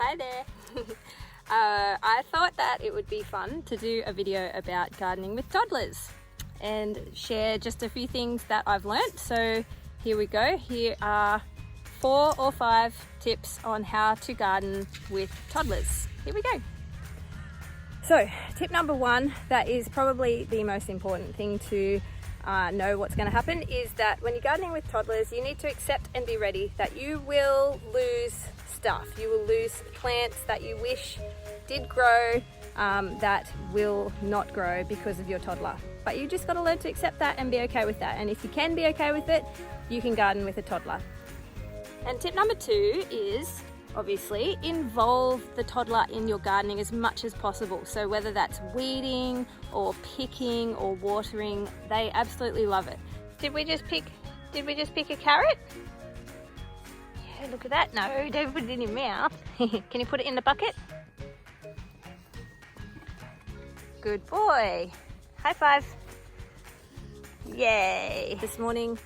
Hi there. I thought that it would be fun to do a video about gardening with toddlers and share just a few things that I've learnt. So here we go. Here are 4 or 5 tips on how to garden with toddlers. Here we go. So tip number 1, that is probably the most important thing to know what's going to happen, is that when you're gardening with toddlers, you need to accept and be ready that you will lose stuff. You will lose plants that you wish did grow that will not grow because of your toddler. But you just got to learn to accept that and be okay with that. And if you can be okay with it, you can garden with a toddler. And tip number 2 is obviously involve the toddler in your gardening as much as possible. So whether that's weeding or picking or watering, they absolutely love it. Did we just pick a carrot? Yeah, look at that. No, don't put it in your mouth. Can you put it in the bucket? Good boy. High five. Yay. This morning,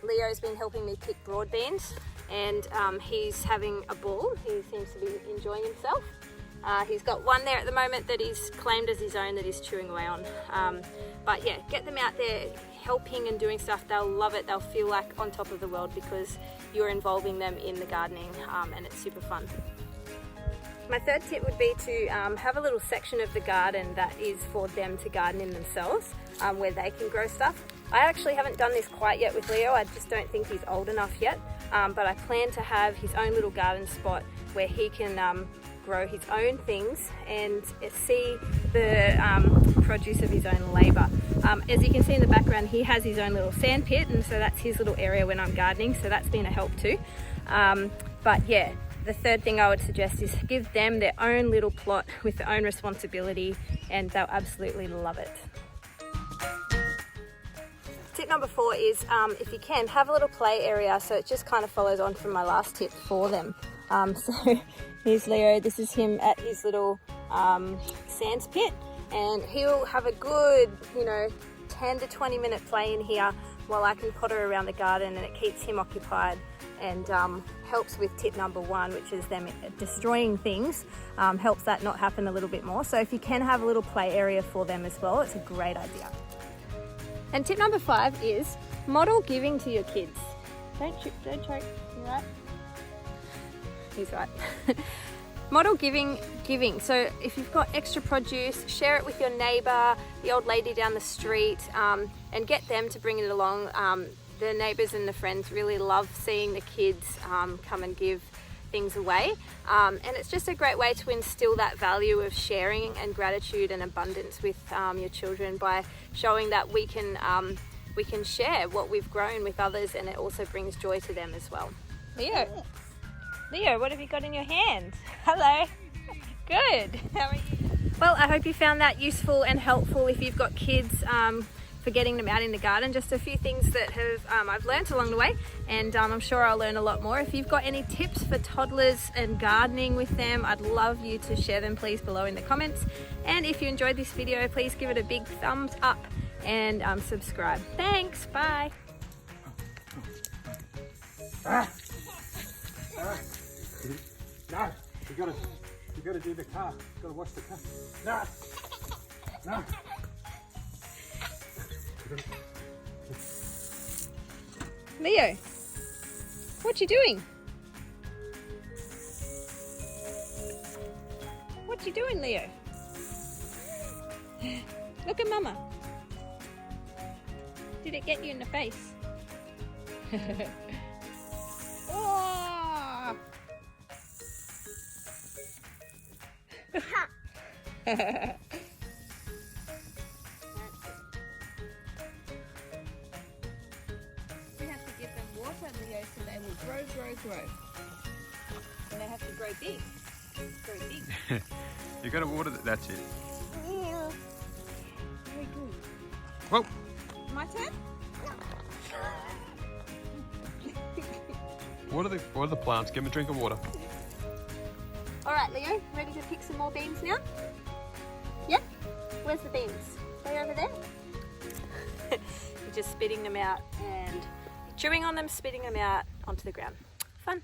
Leo's been helping me pick broad beans, and he's having a ball. He seems to be enjoying himself. He's got one there at the moment that he's claimed as his own that he's chewing away on. But yeah, get them out there helping and doing stuff. They'll love it. They'll feel like on top of the world because you're involving them in the gardening, and it's super fun. My third tip would be to have a little section of the garden that is for them to garden in themselves, where they can grow stuff. I actually haven't done this quite yet with Leo. I just don't think he's old enough yet. But I plan to have his own little garden spot where he can grow his own things and see the produce of his own labour. As you can see in the background, he has his own little sand pit, and so that's his little area when I'm gardening, so that's been a help too. But yeah, the third thing I would suggest is give them their own little plot with their own responsibility, and they'll absolutely love it. Tip number 4 is, if you can, have a little play area, so it just kind of follows on from my last tip for them. So here's Leo, this is him at his little sands pit, and he'll have a good, 10 to 20 minute play in here while I can potter around the garden, and it keeps him occupied and helps with tip number 1, which is them destroying things, helps that not happen a little bit more. So if you can have a little play area for them as well, it's a great idea. And tip number 5 is model giving to your kids. Don't choke, you right? He's right. Model giving. So if you've got extra produce, share it with your neighbour, the old lady down the street, and get them to bring it along. The neighbours and the friends really love seeing the kids come and give things away, and it's just a great way to instill that value of sharing and gratitude and abundance with your children by showing that we can share what we've grown with others, and it also brings joy to them as well. Leo, what have you got in your hand? Hello. Good. How are you? Well, I hope you found that useful and helpful if you've got kids, for getting them out in the garden. Just a few things that I've learnt along the way, and I'm sure I'll learn a lot more. If you've got any tips for toddlers and gardening with them, I'd love you to share them please below in the comments. And if you enjoyed this video, please give it a big thumbs up and subscribe. Thanks, bye. No, you gotta do the car. You gotta watch the car. No. Leo, what you doing? What you doing, Leo? Look at Mama. Did it get you in the face? Oh! We have to give them water, Leo, so they will grow. And they have to grow big. You gotta water that. That's it. Very good. Whoa. My turn? Water the plants. Give them a drink of water. All right, Leo, ready to pick some more beans now? Yep. Where's the beans? Are they over there? You're just spitting them out and chewing on them, spitting them out onto the ground. Fun.